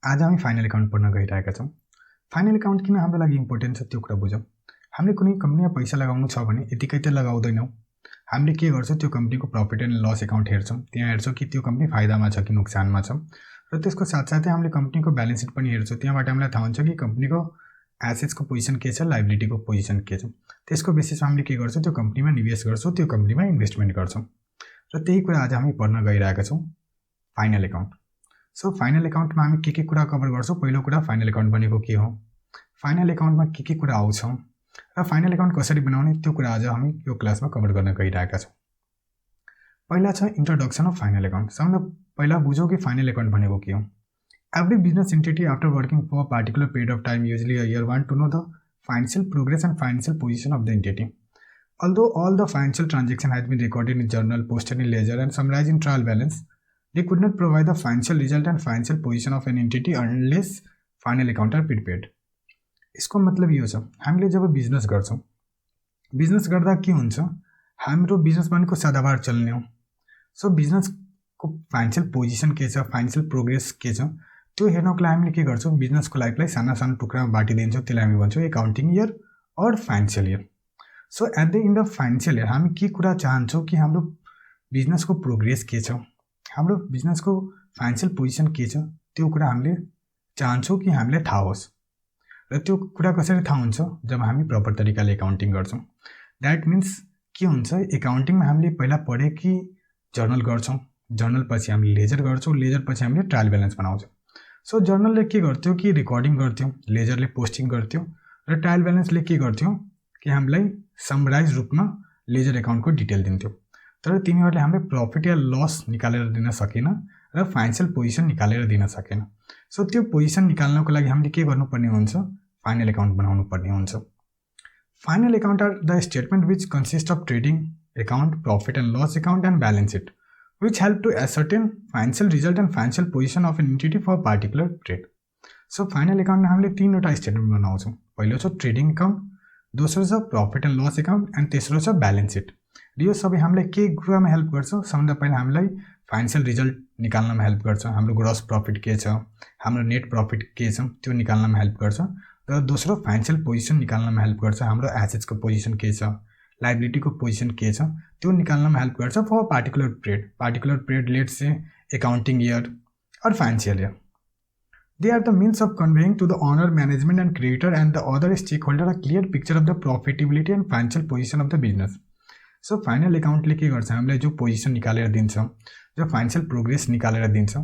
आज हामी final account पढ्न गइरहेका छौँ। फाइनल एकाउन्ट किन हाम्रो लागि इम्पोर्टेन्ट छ त्यो कुरा बुझौँ। हामीले कुनै कम्पनीमा पैसा लगाउनु छ भने यतिकै त लगाउँदैनौँ। हामीले के गर्छौँ, त्यो कम्पनीको प्रफिट एन्ड लस एकाउन्ट हेर्छौँ। त्यहाँ हेर्छौँ कि त्यो कम्पनी फाइदामा छ कि नोक्सानमा छ, र त्यसको साथसाथै हामीले कम्पनीको ब्यालेन्स सिट पनि हेर्छौँ। त्यहाँबाट हामीलाई थाहा हुन्छ कि कम्पनीको एसेट्सको पोजिसन के छ, लाइबिलिटीको पोजिसन के छ। त्यसको बेसिसमा हामीले के गर्छौँ, त्यो कम्पनीमा निवेश गर्छौँ, त्यो कम्पनीमा इन्भेस्टमेन्ट गर्छौँ। र त्यही कुरा आज हामी पढ्न गइरहेका छौँ, फाइनल एकाउन्ट। सो फाइनल एकाउन्टमा हामी के कुरा कभर गर्छौँ। पहिलो कुरा, फाइनल एकाउन्ट भनेको के हो, फाइनल एकाउन्टमा के कुरा आउँछ, र फाइनल एकाउन्ट कसरी बनाउने, त्यो कुरा आज हामी यो क्लासमा कभर गर्न गइरहेका छौँ। पहिला छ इन्ट्रोडक्सन अफ फाइनल एकाउन्ट। सबभन्दा पहिला बुझौँ कि फाइनल एकाउन्ट भनेको के हो। Every business entity after working for a particular period of time, usually a year, want to know the financial progress and financial position of the entity. Although all the financial transaction has been recorded in journal, posted in ledger and summarized in trial balance, they could not provide the financial result and financial position of an entity unless final account are prepared. यसको मतलब यो छ, हामीले जब business गर्छौँ, business गर्दा के हुन्छ, हाम्रो बिजनेस भनेको सदाबार चल्ने हो। सो बिजनेसको फाइनेन्सियल पोजिसन के छ, फाइनेन्सियल प्रोग्रेस के छ, त्यो हेर्नको लागि हामीले के गर्छौँ, बिजनेसको लाइफलाई साना साना टुक्रामा बाँडिदिन्छौँ। त्यसलाई हामी भन्छौँ accounting year or financial year. So at the end of financial year हामी के कुरा चाहन्छौँ कि हाम्रो बिजनेसको प्रोग्रेस के छ, हाम्रो बिजनेसको फाइनेन्सियल पोजिसन के छ, त्यो कुरा हामीले चाहन्छौँ कि हामीलाई थाहा होस्। र त्यो कुरा कसरी थाहा हुन्छ, जब हामी प्रपर तरिकाले एकाउन्टिङ गर्छौँ। द्याट मिन्स के हुन्छ, एकाउन्टिङमा हामीले पहिला पढ्यो कि जर्नल गर्छौँ, जर्नल पछि हामीले लेजर गर्छौँ, लेजर पछि हामीले ट्रायल ब्यालेन्स बनाउँछौँ। सो जर्नलले के गर्थ्यो कि रेकर्डिङ गर्थ्यौँ, लेजरले पोस्टिङ गर्थ्यौँ, र ट्रायल ब्यालेन्सले के गर्थ्यौँ कि हामीलाई समराइज रूपमा लेजर एकाउन्टको डिटेल दिन्थ्यो। तर तिनीहरूले हामीले प्रफिट या लस निकालेर दिन सकेन र फाइनेन्सियल पोजिसन निकालेर दिन सकेन। सो त्यो पोजिसन निकाल्नको लागि हामीले के गर्नुपर्ने हुन्छ, फाइनल एकाउन्ट बनाउनु पर्ने हुन्छ। Final account are the statement which consist of trading account, profit and loss account and balance sheet, which help to ascertain financial result and financial position of an entity for a particular trade. So final एकाउन्टमा हामीले तीनवटा statement बनाउँछौँ। पहिलो छ trading account, दोस्रो छ profit and loss account and तेस्रो छ ब्यालेन्स सिट। र यो सबै हामीलाई के कुरामा हेल्प गर्छ, सबभन्दा पहिला हामीलाई फाइनेन्सियल रिजल्ट निकाल्नमा हेल्प गर्छ। हाम्रो ग्रस प्रफिट के छ, हाम्रो नेट प्रफिट के छ, त्यो निकाल्नमा हेल्प गर्छ। र दोस्रो फाइनेन्सियल पोजिसन निकाल्नमा हेल्प गर्छ। हाम्रो एसेट्सको पोजिसन के छ, लाइबिलिटीको पोजिसन के छ, त्यो निकाल्नमा हेल्प गर्छ for particular period, let's say accounting year or financial year. They are the means of conveying to the owner, management and creator and the other stakeholder a clear picture of the profitability and financial position of the business. So final एकाउन्टले के गर्छ, हामीलाई जो position निकालेर दिन्छ, जो financial progress निकालेर दिन्छ,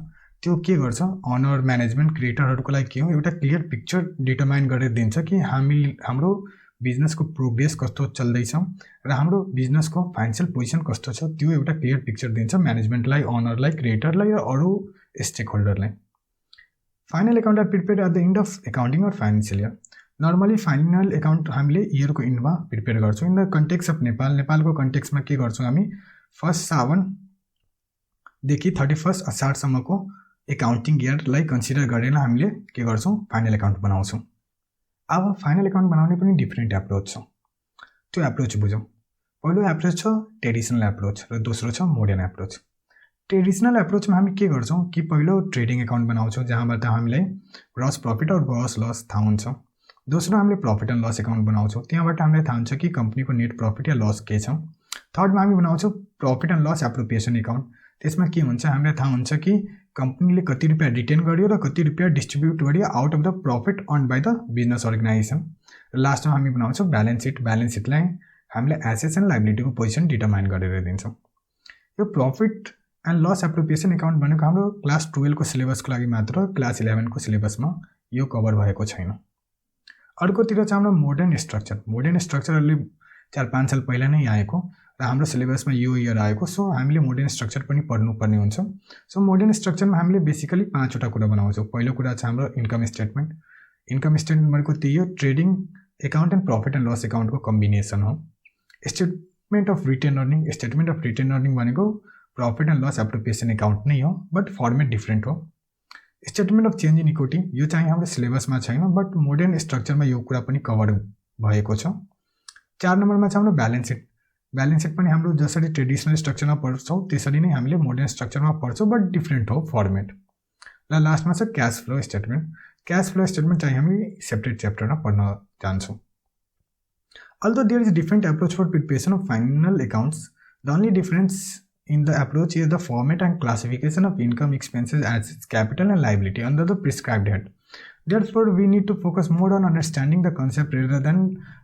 त्यो के गर्छ, ओनर, म्यानेजमेन्ट, क्रिएटरहरूको लागि के हो, एउटा क्लियर पिक्चर डिटर्माइन गरेर दिन्छ कि हाम्रो बिजनेसको प्रोग्रेस कस्तो चल्दैछ र हाम्रो बिजनेसको फाइनेन्शियल पोजिसन कस्तो छ, त्यो एउटा क्लियर पिक्चर दिन्छ म्यानेजमेन्टलाई, ओनरलाई, क्रिएटरलाई र अरू स्टेक होल्डरलाई। Final account are prepare at the end of accounting or financial year. Normally final account हामीले इयरको इन्डमा प्रिपेयर गर्छौँ। इन द कन्टेक्स्ट अफ नेपालको कन्टेक्स्टमा के गर्छौँ, हामी 1 सावनदेखि 31 असारसम्मको एकाउन्टिङ इयरलाई कन्सिडर गरेर हामीले के गर्छौँ, फाइनल एकाउन्ट बनाउँछौँ। अब फाइनल एकाउन्ट बनाउने पनि डिफ्रेन्ट एप्रोच छ, त्यो एप्रोच बुझौँ। पहिलो एप्रोच छ ट्रेडिसनल एप्रोच र दोस्रो छ मोडर्न एप्रोच। ट्रेडिसनल एप्रोचमा हामी के गर्छौँ कि पहिलो ट्रेडिङ एकाउन्ट बनाउँछौँ, जहाँबाट हामीलाई ग्रस प्रफिट और ग्रस लस थाहा हुन्छ। दोस्रो हामीले प्रफिट एन्ड लस एकाउन्ट बनाउँछौँ, त्यहाँबाट हामीलाई थाहा हुन्छ कि कम्पनीको नेट प्रफिट या लस के छ। थर्डमा हामी बनाउँछौँ profit and loss appropriation account. त्यसमा के हुन्छ, हामीलाई थाहा हुन्छ कि कम्पनीले कति रुपियाँ रिटेन गर्यो र कति रुपियाँ डिस्ट्रिब्युट गर्यो out of the profit earn by the business organization. र लास्टमा हामी बनाउँछौँ ब्यालेन्स सिट। ब्यालेन्स सिटलाई हामीले एसेट्स एन्ड लाइबिलिटीको पोजिसन डिटर्माइन गरेर दिन्छौँ। यो profit and loss appropriation account भनेको हाम्रो क्लास 12 को सिलेबसको लागि मात्र, क्लास 11 को सिलेबसमा यो कभर भएको छैन। अर्कोतिर चाहिँ हाम्रो मोडर्न स्ट्रक्चर। मोडर्न स्ट्रक्चर अलि 4-5 साल पहिला नै आएको र हाम्रो सिलेबसमा यो इयर आएको। सो हामीले मोडर्न स्ट्रक्चर पनि पढ्नुपर्ने हुन्छ। सो मोडर्न स्ट्रक्चरमा हामीले बेसिकली 5वटा कुरा बनाउँछौँ। पहिलो कुरा छ हाम्रो इन्कम स्टेटमेन्ट। इन्कम स्टेटमेन्ट भनेको त्यही हो, trading account and profit and loss एकाउन्टको कम्बिनेसन हो। Statement of retain earning. Statement of retain earning भनेको profit and loss appropriation account नै हो, बट फर्मेट डिफ्रेन्ट हो। Statement of change in equity, यो चाहिँ हाम्रो सिलेबसमा छैन, बट मोडर्न स्ट्रक्चरमा यो कुरा पनि कभर भएको छ। 4 नम्बरमा छ हाम्रो ब्यालेन्स सिट। ब्यालेन्स सिट पनि हाम्रो जसरी ट्रेडिसनल स्ट्रक्चरमा पढ्छौँ त्यसरी नै हामीले मोडर्न स्ट्रक्चरमा पढ्छौँ, बट डिफ्रेन्ट हो फर्मेट। र लास्टमा छ cash flow statement. Cash flow statement चाहिँ हामी सेपरेट च्याप्टरमा पढ्न जान्छौँ। Although there is a different approach for preparation of final accounts, the only difference in the approach is the format and classification of income, expenses, assets, capital and liability under the prescribed head. Therefore, we need to focus more on understanding the concept rather than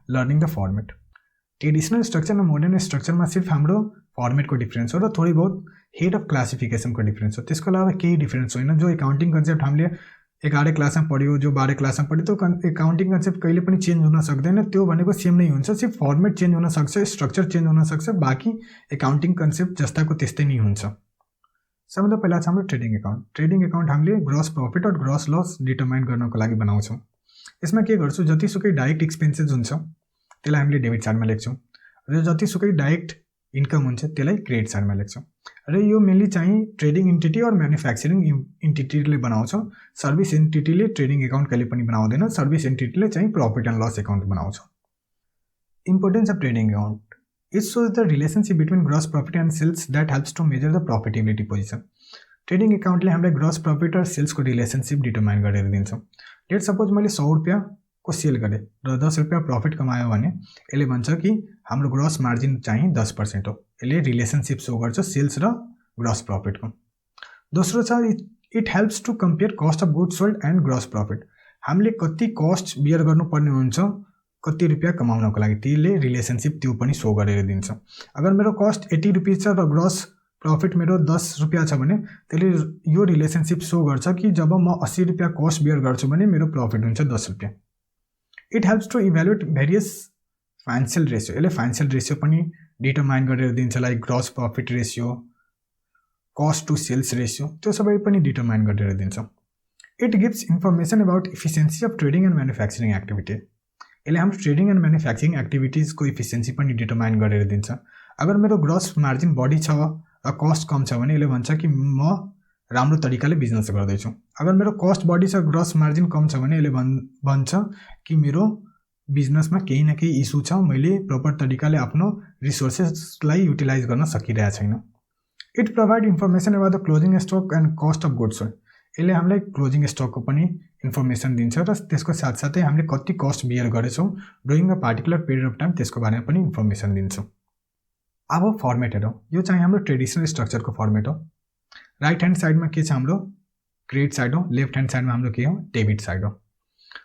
learning the format. Traditional structure र modern स्ट्रक्चरमा सिर्फ हाम्रो फर्मेटको difference हो र थोरै बहुत head of क्लासिफिकेसनको difference हो। त्यसको अलावा केही डिफरेन्स होइन। जो एकाउन्टिङ कन्सेप्ट हामीले 11 क्लासमा पढ्यो, जो 12 क्लासमा पढ्यो, त्यो एकाउन्टिङ कन्सेप्ट कहिले पनि चेन्ज हुन सक्दैन। त्यो भनेको सेम नै हुन्छ, सिर्फ फर्मेट चेन्ज हुन सक्छ, स्ट्रक्चर चेन्ज हुन सक्छ, बाँकी एकाउन्टिङ कन्सेप्ट जस्ताको त्यस्तै नै हुन्छ। सबभन्दा पहिला छ हाम्रो ट्रेडिङ एकाउन्ट। ट्रेडिङ एकाउन्ट हामीले ग्रस प्रफिट र ग्रस लस डिटरमाइन गर्नको लागि बनाउँछौँ। यसमा के गर्छौँ, जतिसुकै डाइरेक्ट एक्सपेन्सेस हुन्छ त्यसलाई हामीले डेबिट साइडमा लेख्छौँ र जतिसुकै डाइरेक्ट इन्कम हुन्छ त्यसलाई क्रेडिट साइडमा लेख्छौँ। र यो मेनली चाहिँ ट्रेडिङ इन्टिटी और म्यानुफ्याक्चरिङ इन्टिटीले बनाउँछ। सर्भिस इन्टिटीले ट्रेडिङ एकाउन्ट कहिले पनि बनाउँदैन। सर्भिस इन्टिटीले चाहिँ प्रफिट एन्ड लस एकाउन्ट बनाउँछ। Importance of trading account, it shows the relationship between gross profit and sales that helps to measure the profitability position. Trading एकाउन्टले हामीलाई ग्रस प्रफिट र सेल्सको रिलेसनसिप डिटरमाइन गरेर दिन्छ। लेट सपोज मैले 100 रुपियाँको sale गरेँ र 10 रुपियाँ प्रफिट कमायो भने यसले भन्छ कि हाम्रो ग्रस मार्जिन चाहिँ 10% हो। यसले रिलेसनसिप सो गर्छ सेल्स र ग्रस प्रफिटको। दोस्रो छ it helps to compare cost of goods sold and gross profit. हामीले कति कस्ट बियर गर्नुपर्ने हुन्छ कति रुपियाँ कमाउनको लागि, त्यसले रिलेसनसिप त्यो पनि सो गरेर दिन्छ। अगर मेरो कस्ट 80 रुपियाँ छ र ग्रस प्रफिट मेरो 10 रुपियाँ छ भने त्यसले यो रिलेसनसिप सो गर्छ कि जब म 80 रुपियाँ कस्ट बियर गर्छु भने मेरो प्रफिट हुन्छ 10 रुपियाँ। It helps to evaluate various financial ratio. यसले फाइनेन्सियल रेसियो पनि डिटरमाइन गरेर दिन्छ, like gross profit ratio, cost to sales ratio, त्यो सबै पनि डिटरमाइन गरेर दिन्छ। It gives information about efficiency of trading and manufacturing activity. यसले हाम्रो ट्रेडिङ एन्ड म्यानुफ्याक्चरिङ एक्टिभिटिजको इफिसियन्सी पनि डिटरमाइन गरेर दिन्छ। अगर मेरो ग्रस मार्जिन बढी छ र कस्ट कम छ भने यसले भन्छ कि म राम्रो तरिकाले बिजनेस गर्दैछु। अगर मेरो कस्ट बढी छ ग्रस मार्जिन कम छ भने यसले भन्छ कि मेरो बिजनेसमा केही न केही इस्यु छ, मैले प्रपर तरिकाले आफ्नो रिसोर्सेसलाई युटिलाइज गर्न सकिरहेको छैन। It provide information about the closing stock and cost of goods sold. यसले हामीलाई क्लोजिङ स्टकको पनि इन्फर्मेसन दिन्छ र त्यसको साथसाथै हामीले कति कस्ट बियर गरेछौँ during a particular period of time त्यसको बारेमा पनि इन्फर्मेसन दिन्छ। अब फर्मेट हेरौँ। यो चाहिँ हाम्रो ट्रेडिसनल स्ट्रक्चरको फर्मेट हो। राइट ह्यान्ड साइडमा के छ हाम्रो क्रेडिट साइड हो, लेफ्ट ह्यान्ड साइडमा हाम्रो के हो डेबिट साइड हो।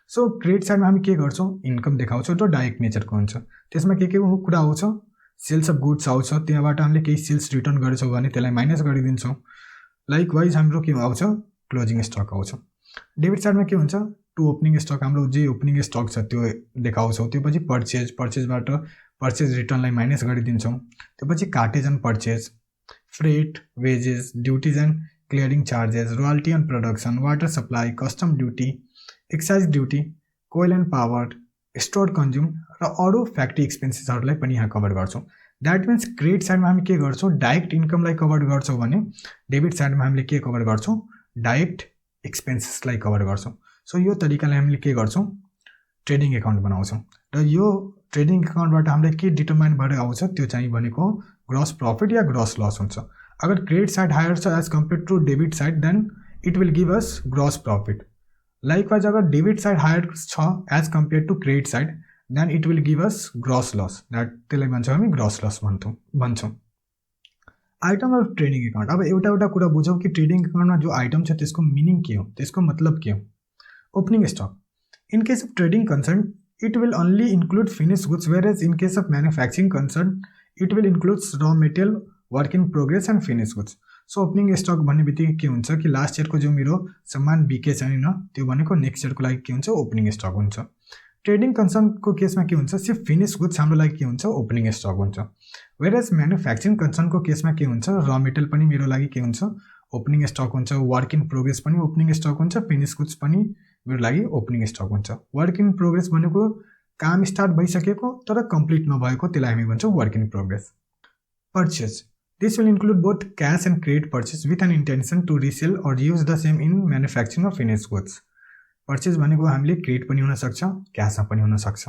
सो क्रेडिट साइडमा हामी के गर्छौँ, इन्कम देखाउँछौँ जो डाइरेक्ट नेचरको हुन्छ। त्यसमा के कुरा आउँछ, सेल्स अफ गुड्स आउँछ, त्यहाँबाट हामीले केही सेल्स रिटर्न गरेछौँ भने त्यसलाई माइनस गरिदिन्छौँ। लाइक वाइज हाम्रो के आउँछ, क्लोजिङ स्टक आउँछ। डेबिट साइडमा के हुन्छ, टु ओपनिङ स्टक, हाम्रो जे ओपनिङ स्टक छ त्यो देखाउँछौँ। त्योपछि पर्चेजबाट पर्चेज रिटर्नलाई माइनस गरिदिन्छौँ। त्योपछि cartage and purchase, freight, wages, duties and clearing charges, royalty and production, water supply, custom duty, excise duty, coal and power, store consume र अरू फ्याक्ट्री एक्सपेन्सेसहरूलाई पनि यहाँ कभर गर्छौँ। द्याट मिन्स क्रेडिट साइडमा हामी के गर्छौँ, डाइरेक्ट इन्कमलाई कभर गर्छौँ भने डेबिट साइडमा हामीले के कभर गर्छौँ, डाइरेक्ट एक्सपेन्सेसलाई कभर गर्छौँ। सो यो तरिकाले हामीले के गर्छौँ, ट्रेडिङ एकाउन्ट बनाउँछौँ र यो ट्रेडिङ एकाउन्टबाट हामीले के डिटरमाइन भएर आउँछ त्यो चाहिँ भनेको ग्रस प्रफिट या ग्रस लस हुन्छ। अगर क्रेडिट साइड हायर छ as compare to debit side then it will give us gross profit. Likewise अगर डेबिट साइड हायर छ as compare to credit side then it will give us gross loss, त्यसलाई भन्छौँ हामी gross loss भन्छौँ। Item of trading account. अब एउटा कुरा बुझौँ कि ट्रेडिङ एकाउन्टमा जो आइटम छ त्यसको मिनिङ के हो, त्यसको मतलब के हो। Opening stock, in case of trading concern it will only include finished goods, whereas in case of manufacturing concern it will include raw material, work in progress and finished goods. So opening stock भन्ने बित्तिकै के हुन्छ कि last इयरको जो मेरो सामान बिके छैन त्यो भनेको नेक्स्ट इयरको लागि के हुन्छ, ओपनिङ स्टक हुन्छ। ट्रेडिङ कन्सर्नको केसमा के हुन्छ, सिर्फ फिनिश गुड्स हाम्रो लागि के हुन्छ, ओपनिङ स्टक हुन्छ। वेयरएज म्यानुफ्याक्चरिङ कन्सर्नको केसमा के हुन्छ, र मेटेरियल पनि मेरो लागि के हुन्छ, ओपनिङ स्टक हुन्छ, वर्क इन प्रोग्रेस पनि ओपनिङ स्टक हुन्छ, फिनिश गुड्स पनि मेरो लागि ओपनिङ स्टक हुन्छ। वर्क इन प्रोग्रेस भनेको काम स्टार्ट भइसकेको तर कम्प्लिट नभएको, त्यसलाई हामी भन्छौँ work in progress. Purchase, this will include both cash and credit purchase with an intention to resell or use the same in manufacturing of finish goods. Purchase भनेको हामीले क्रेडिट पनि हुनसक्छ, क्यासमा पनि हुनसक्छ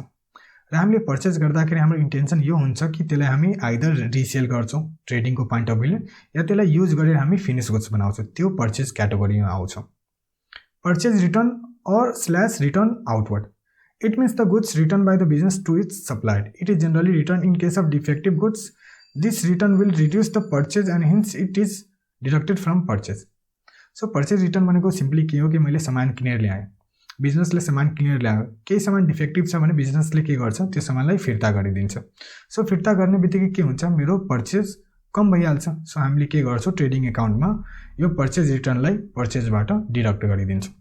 र हामीले पर्चेज गर्दाखेरि हाम्रो इन्टेन्सन यो हुन्छ कि त्यसलाई हामी आइदर रिसेल गर्छौँ ट्रेडिङको पोइन्ट अफ भ्यूले या त्यसलाई युज गरेर हामी फिनिश गुड्स बनाउँछौँ, त्यो पर्चेज क्याटेगोरीमा आउँछ। purchase return or / return outward. It means the goods returned by the business to its supplier. It is generally returned in case of defective goods. This return will reduce the purchase and hence it is deducted from purchase. So purchase return भनेको simply के हो कि मैले सामान किनेर ल्याएँ, बिजनेसले सामान किनेर ल्यायो, केही सामान डिफेक्टिभ छ भने बिजनेसले के गर्छ, त्यो सामानलाई फिर्ता गरिदिन्छ। सो फिर्ता गर्ने बित्तिकै के हुन्छ, मेरो पर्चेज कम भइहाल्छ। सो हामीले के गर्छौँ, ट्रेडिङ एकाउन्टमा यो पर्चेज रिटर्नलाई पर्चेजबाट डिडक्ट गरिदिन्छौँ।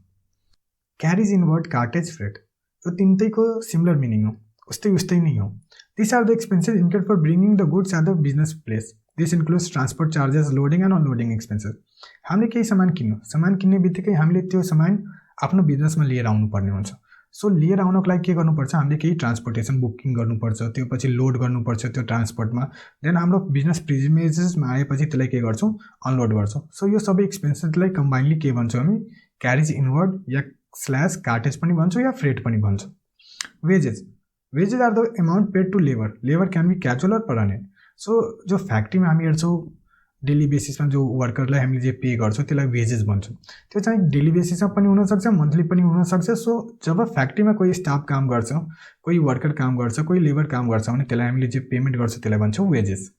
क्यारिज इनवर्ड, कार्टेज, फ्रेट, यो तिनटैको सिमिलर मिनिङ हो, उस्तै नै हो। This are the expenses incurred for bringing the goods at the business place. This includes transport charges, loading and unloading expenses. हामीले केही सामान किन्यौँ, सामान किन्ने बित्तिकै हामीले त्यो सामान आफ्नो बिजनेसमा लिएर आउनुपर्ने हुन्छ। सो लिएर आउनको लागि के गर्नुपर्छ, हामीले केही ट्रान्सपोर्टेसन बुकिङ गर्नुपर्छ, त्यो पछि लोड गर्नुपर्छ त्यो ट्रान्सपोर्टमा, देन हाम्रो बिजनेस प्रिमिसेसमा आएपछि त्यसलाई के गर्छौँ, अनलोड गर्छौँ। सो यो सबै एक्सपेन्सेसलाई कम्बाइनली के भन्छौँ हामी, क्यारिज इनवर्ड या / कार्टेज पनि भन्छौँ या फ्रेट पनि भन्छौँ। Wages are the amount paid to labour. Labour can be casual or permanent. So जो फ्याक्ट्रीमा हामी हेर्छौँ डेली बेसिसमा जो वर्करलाई हामीले जे पे गर्छौँ त्यसलाई वेजेस भन्छौँ। त्यो चाहिँ डेली बेसिसमा पनि हुनसक्छ, मन्थली पनि हुनसक्छ। सो जब फ्याक्ट्रीमा कोही स्टाफ काम गर्छ, कोही वर्कर काम गर्छ, कोही लेबर काम गर्छ भने त्यसलाई हामीले जे पेमेन्ट गर्छौँ त्यसलाई भन्छौँ wages.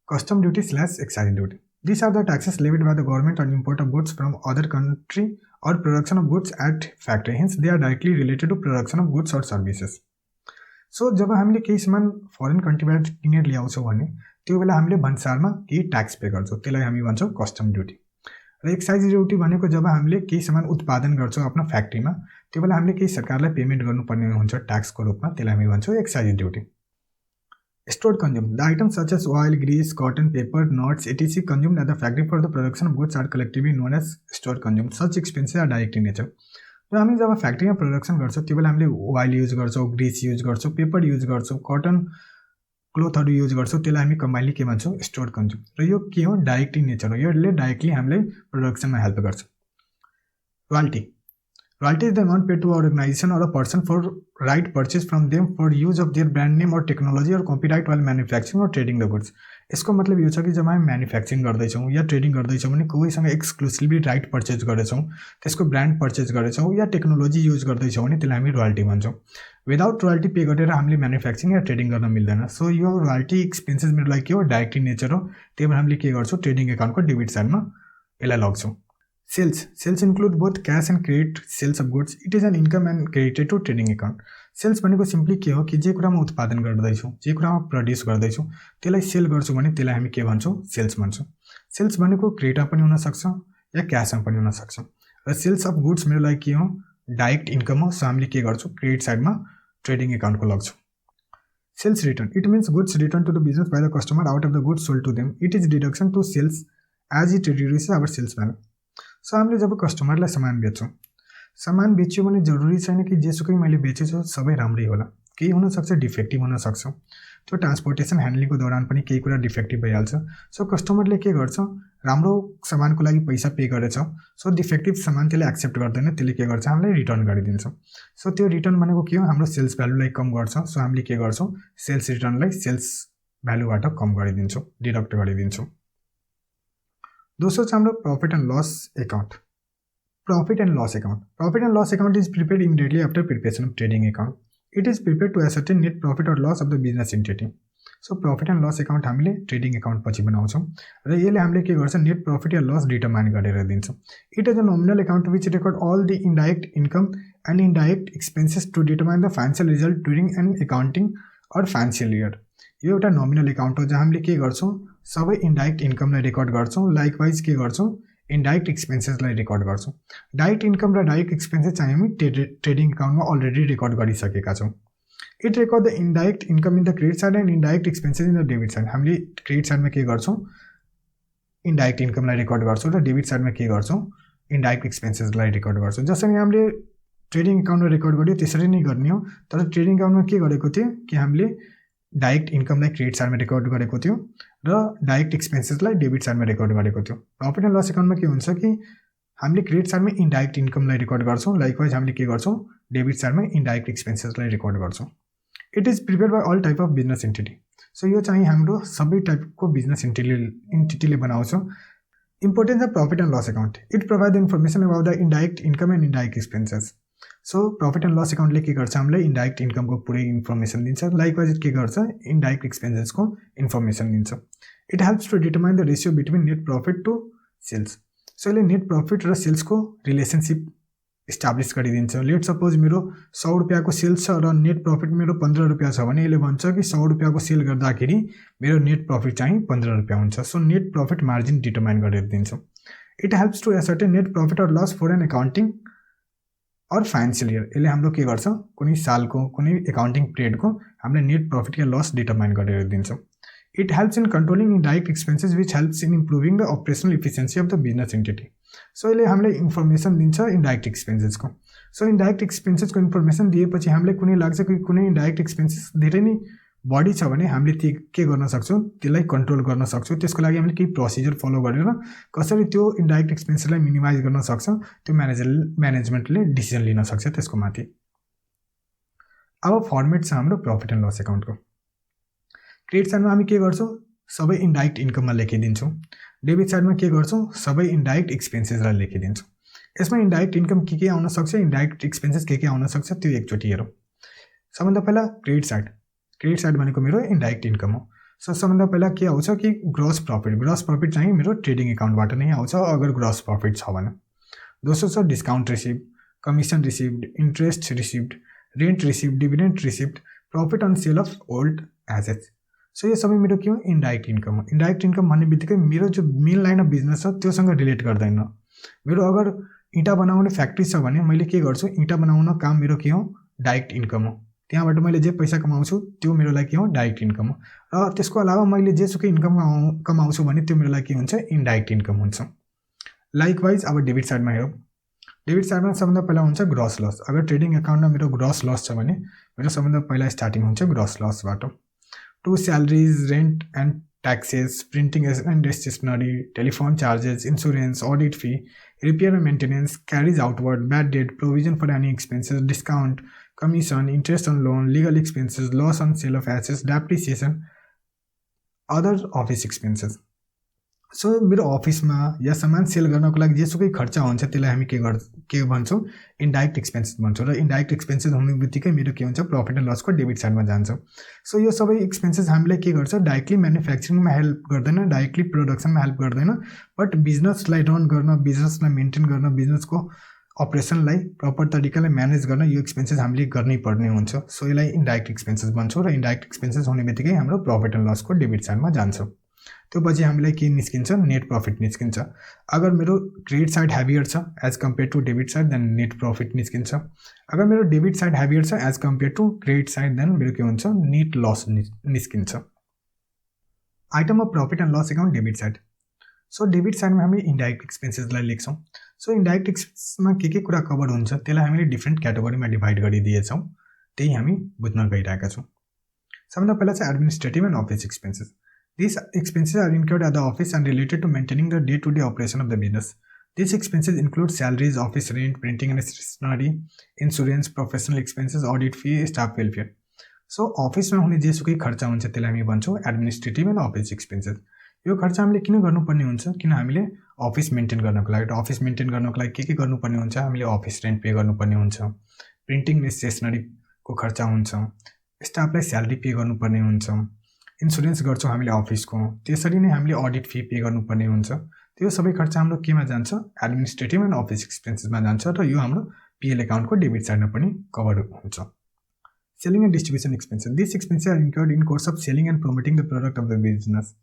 Custom duty / excise duty, this are the taxes levied by the government on import of goods from other country or production of goods at factory, hence they are directly related to production of goods or services. So जब हामीले केही सामान foreign कन्ट्रीबाट किनेर ल्याउँछौँ भने त्यो बेला हामीले भन्सारमा केही ट्याक्स पे गर्छौँ, त्यसलाई हामी भन्छौँ कस्टम ड्युटी। र एक्साइज ड्युटी भनेको जब हामीले केही सामान उत्पादन गर्छौँ आफ्नो फ्याक्ट्रीमा, त्यो बेला हामीले केही सरकारलाई पेमेन्ट गर्नुपर्ने हुन्छ ट्याक्सको रूपमा, त्यसलाई हामी भन्छौँ excise duty. Stored consumed, the items such as oil, grease, cotton, paper, nuts, etc. consumed at the factory for the production of goods are collectively known as stored consumed. Such expenses are direct in nature. तो हामी जब फ्याक्ट्रीमा production गर्छौँ त्यो बेला हामीले oil use गर्छौँ, Greece use गर्छौँ, paper use गर्छौँ, cotton क्लोथहरू use गर्छौँ, त्यसलाई हामी कम्बाइनली के भन्छौँ, स्टोर्ड कन्ज्युम। र यो के हो, डाइरेक्ट इन नेचर हो, यसले डाइरेक्टली हामीले प्रोडक्सनमा हेल्प गर्छ। Royalty is the amount paid to an organization or a person for right purchase from them for use of their brand name or technology or copyright while manufacturing or trading the goods. यसको मतलब यो छ कि जब हामी manufacturing गर्दैछौँ या trading गर्दैछौँ भने कोहीसँग एक्सक्लुसिभली राइट पर्चेज गरेछौँ, त्यसको ब्रान्ड पर्चेज गरेछौँ या टेक्नोलोजी युज गर्दैछौँ भने त्यसलाई हामी रोयल्टी भन्छौँ। विदाउट रोयल्टी पे गरेर हामीले म्यानुफ्याक्चरिङ या ट्रेडिङ गर्न मिल्दैन। सो यो रोयल्टी एक्सपेन्सेस मेरो लागि के हो, डाइरेक्ट इन नेचर हो। त्यही भएर हामीले के गर्छौँ, ट्रेडिङ एकाउन्टको डेबिट साइडमा यसलाई लग्छौँ। Sales include both cash and credit sales of goods. It is an income and credited to trading account. Sales भनेको सिम्पली के हो कि जे कुरामा उत्पादन गर्दैछौँ, जे कुरामा प्रड्युस गर्दैछौँ त्यसलाई सेल गर्छौँ भने त्यसलाई हामी के भन्छौँ, सेल्स भन्छौँ। सेल्स भनेको क्रेडिटमा पनि हुनसक्छ या क्यासमा पनि हुनसक्छ। र सेल्स अफ गुड्स मेरो लागि के हो, डाइरेक्ट इन्कम हो। सो हामीले के गर्छौँ, क्रेडिट साइडमा ट्रेडिङ एकाउन्टको लग्छौँ। Sales return, it means goods return to the business by the customer out of the goods sold to them. It is deduction to sales as it reduces our sales value. So हामीले जब कस्टमरलाई सामान बेच्छौँ, सामान बेच्यो भने जरुरी छैन कि जेसुकै मैले बेचेछु सबै राम्रै होला, केही हुनसक्छ डिफेक्टिभ हुनसक्छ। त्यो ट्रान्सपोर्टेसन ह्यान्डलिङको दौरान पनि केही कुरा डिफेक्टिभ भइहाल्छ। सो कस्टमरले के गर्छ, राम्रो सामानको लागि पैसा पे गरेछ, सो डिफेक्टिभ सामान त्यसले एक्सेप्ट गर्दैन, त्यसले के गर्छ, हामीलाई रिटर्न गरिदिन्छ। सो त्यो रिटर्न भनेको के हो, हाम्रो सेल्स भ्यालुलाई कम गर्छ। सो हामीले के गर्छौँ, सेल्स रिटर्नलाई सेल्स भ्यालुबाट कम गरिदिन्छौँ, डिडक्ट गरिदिन्छौँ। दोस्रो छ हाम्रो profit and loss account. Profit and loss account. Profit and loss account is prepared immediately after preparation of trading account. It is prepared to ascertain net profit or loss of the business entity. So profit and loss account हामीले trading account पछि बनाउँछौँ र यसले हामीले के गर्छ, net profit या loss determine गरेर दिन्छ। It is a nominal account which record all the indirect income and indirect expenses to determine the financial result during an accounting or financial year. यो एउटा नोमिनल एकाउन्ट हो जहाँ हामीले के गर्छौँ, सबै इनडाइरेक्ट इन्कमलाई रेकर्ड गर्छौँ, लाइकवाइज के गर्छौँ, इनडाइरेक्ट एक्सपेन्सेसलाई रेकर्ड गर्छौँ। डाइरेक्ट इन्कम र डाइरेक्ट एक्सपेन्सेस चाहिँ हामी ट्रेडिङ एकाउन्टमा अलरेडी रेकर्ड गरिसकेका छौँ। It record the indirect income in the credit side and indirect expenses in the debit side. हामीले क्रेडिट साइडमा के गर्छौँ, इनडाइरेक्ट इन्कमलाई रेकर्ड गर्छौँ र डेबिट साइडमा के गर्छौँ, इनडाइरेक्ट एक्सपेन्सेसलाई रेकर्ड गर्छौँ। जसरी हामीले ट्रेडिङ एकाउन्टमा रेकर्ड गर्यो त्यसरी नै गर्ने हो, तर ट्रेडिङ एकाउन्टमा के गरेको थियो कि हामीले डाइरेक्ट इन्कमलाई क्रेडिट साइडमा रेकर्ड गरेको थियो र डाइरेक्ट एक्सपेन्सेसलाई डेबिट साइडमा रेकर्ड गरेको थियो। प्रॉफिट एन्ड लस एकाउन्टमा के हुन्छ कि हामीले क्रेडिट साइडमा इनडाइरेक्ट इन्कमलाई रेकर्ड गर्छौँ, लाइकवाइज हामीले के गर्छौँ, डेबिट साइडमा इनडाइरेक्ट एक्सपेन्सेसलाई रेकर्ड गर्छौँ। It is prepared by all type of business entity. So यो चाहिँ हाम्रो सबै टाइपको बिजनेस एन्टिटीले बनाउँछ। Importance of profit and loss account. It provides the information about the indirect income and indirect expenses. So profit and loss अकाउंटले के गर्छ हामीले इन्डाइरेक्ट इन्कमको पुरै इन्फर्मेसन दिन्छ, लाइकवाइज के गर्छ इन्डाइरेक्ट एक्सपेन्सेसको इन्फर्मेसन दिन्छ। It helps to determine the ratio between net profit to sales. So यसले नेट प्रॉफिट र सेल्सको रिलेसनसिप इस्टाब्लिस गरिदिन्छ। लेट सपोज मेरो 100 रुपियाँको सेल्स छ र नेट प्रॉफिट मेरो 15 रुपियाँ छ भने यसले भन्छ कि 100 रुपियाँको सेल गर्दाखेरि मेरो नेट प्रॉफिट चाहिँ 15 रुपियाँ हुन्छ। So net profit margin determine गरेर दिन्छ। It helps to ascertain net profit or loss for an accounting or financial year. यसले हाम्रो के गर्छ कुनै सालको कुनै अकाउंटिंग पिरियडको हामीले नेट प्रॉफिट या लॉस डिटरमाइन गरेर दिन्छ। It helps in controlling indirect expenses which helps in improving the operational efficiency of the business entity. So यसले हामीले इन्फर्मेसन दिन्छ इनडायरेक्ट एक्सपेन्सेसको। सो इनडायरेक्ट एक्सपेन्सेसको इन्फर्मेसन दिएपछि हामीले कुनै लाग्छ कि कुनै इनडायरेक्ट एक्सपेन्सेस धेरै नै बढी छ भने हामीले के गर्न सक्छौँ त्यसलाई कन्ट्रोल गर्न सक्छौँ। त्यसको लागि हामीले केही प्रोसिजर फलो गरेर कसरी त्यो इनडायरेक्ट एक्सपेन्सेसलाई मिनिमाइज गर्न सक्छौँ त्यो म्यानेजमेन्टले डिसिजन लिन सक्छ त्यसको माथि। अब फर्मेट छ हाम्रो प्रॉफिट एन्ड लस अकाउन्टको। क्रेडिट साइडमा हामी के गर्छौँ सबै इनडायरेक्ट इन्कममा लेखिदिन्छौँ। डेबिट साइडमा के गर्छौँ सबै इनडायरेक्ट एक्सपेन्सेसलाई लेखिदिन्छौँ। यसमा इनडायरेक्ट इन्कम के आउन सक्छ इनडायरेक्ट एक्सपेन्सेस के आउन सक्छ त्यो एकचोटि हेरौँ। सबभन्दा पहिला क्रेडिट साइड। क्रेडिट साइड भनेको मेरो इनडायरेक्ट इन्कम हो। सो सबभन्दा पहिला के आउँछ कि ग्रस प्रॉफिट। ग्रस प्रॉफिट चाहिँ मेरो ट्रेडिङ अकाउन्टबाट नै आउँछ अगर ग्रस प्रॉफिट छ भने। दोस्रो छ discount receive, commission received, interest received, rent received, dividend received, profit on sale of old assets. So यो सबै मेरो के हो इनडायरेक्ट इन्कम हो। इनडायरेक्ट इन्कम भन्ने बित्तिकै मेरो जो मेन लाइन अफ बिजनेस छ त्योसँग रिलेट गर्दैन। मेरो अगर इँटा बनाउने फ्याक्ट्री छ भने मैले के गर्छु इँटा बनाउन काम मेरो के हो डाइरेक्ट इन्कम हो। त्यहाँबाट मैले जे पैसा कमाउँछु त्यो मेरो लागि के हो डाइरेक्ट इन्कम हो। र त्यसको अलावा मैले जेसुकै इन्कम कमाउँछु भने त्यो मेरो लागि के हुन्छ इनडाइरेक्ट इन्कम हुन्छ। लाइकवाइज अब डेबिट साइडमा हेरौँ। डेबिट साइडमा सबभन्दा पहिला हुन्छ ग्रस लस। अगर ट्रेडिङ अकाउन्टमा मेरो ग्रस लस छ भने मेरो सबभन्दा पहिला स्टार्टिङ हुन्छ ग्रस लसबाट। To salaries, rent and taxes, printing and stationery, telephone charges, insurance, audit fee, repair and maintenance, carriage outward, bad debt, provision for any expenses, discount, commission, interest on loan, legal expenses, loss on sale of assets, depreciation, other office expenses. So मेरो अफिसमा या सामान sale गर्नको लागि जेसुकै खर्च हुन्छ त्यसलाई हामी के भन्छौँ इनडाइरेक्ट एक्सपेन्सेस भन्छौँ। र इनडाइरेक्ट एक्सपेन्सेस हुने बित्तिकै मेरो के हुन्छ प्रॉफिट एन्ड लसको डेबिट साइडमा जान्छ। सो यो सबै एक्सपेन्सेस हामीलाई के गर्छ डाइरेक्टली म्यानुफ्याक्चरिङमा हेल्प गर्दैन, डाइरेक्टली प्रोडक्सनमा हेल्प गर्दैन, बट बिजनेसलाई रन गर्न, बिजनेसलाई मेन्टेन गर्न, बिजनेसको अपरेसनलाई प्रपर तरिकाले म्यानेज गर्न यो एक्सपेन्सेस हामीले गर्नै पर्ने हुन्छ। सो यसलाई इनडाइरेक्ट एक्सपेन्सेस भन्छौँ र इनडाइरेक्ट एक्सपेन्सेस हुने बित्तिकै हाम्रो प्रॉफिट एन्ड लसको डेबिट साइडमा जान्छ। त्यो पछि हामीलाई के निस्किन्छ नेट प्रॉफिट निस्किन्छ। अगर मेरो क्रेडिट साइड हेभियर छ as compare to debit side then net profit निस्किन्छ। अगर मेरो डेबिट साइड हेभियर छ as compare to credit side then मेरो के हुन्छ नेट लस निस्किन्छ। Item of profit and loss account debit side. So debit साइडमा हामी इनडाइरेक्ट एक्सपेन्सेसलाई लेख्छौँ। सो इनडाइरेक्ट एक्सपेन्समा के कुरा कभर हुन्छ त्यसलाई हामीले डिफ्रेन्ट क्याटेगोरीमा डिभाइड गरिदिएछौँ, त्यही हामी बुझ्न गइरहेका छौँ। सबभन्दा पहिला चाहिँ administrative and office expenses. This expenses are include at the office and related to maintaining the day to day operation of the business. This expenses include salaries, office rent, printing and stationery, insurance, professional expenses, audit fee, staff welfare. So अफिसमा हुने जेसुकै खर्च हुन्छ त्यसलाई हामी भन्छौँ administrative and office expenses. यो खर्च हामीले किन गर्नुपर्ने हुन्छ किन हामीले अफिस मेन्टेन गर्नको लागि। अफिस मेन्टेन गर्नको लागि के गर्नुपर्ने हुन्छ हामीले अफिस रेन्ट पे गर्नुपर्ने हुन्छ, प्रिन्टिङ स्टेसनरीको खर्च हुन्छ, स्टाफलाई स्यालेरी पे गर्नुपर्ने हुन्छ, इन्सुरेन्स गर्छौँ हामीले अफिसको, त्यसरी नै हामीले अडिट फी पे गर्नुपर्ने हुन्छ। त्यो सबै खर्च हाम्रो केमा जान्छ एडमिनिस्ट्रेटिभ एन्ड अफिस एक्सपेन्सेसमा जान्छ र यो हाम्रो पिएल अकाउन्टको डेबिट साइडमा पनि कभर हुन्छ। Selling and distribution expenses. This expenses are include in course of selling and promoting the product of the business.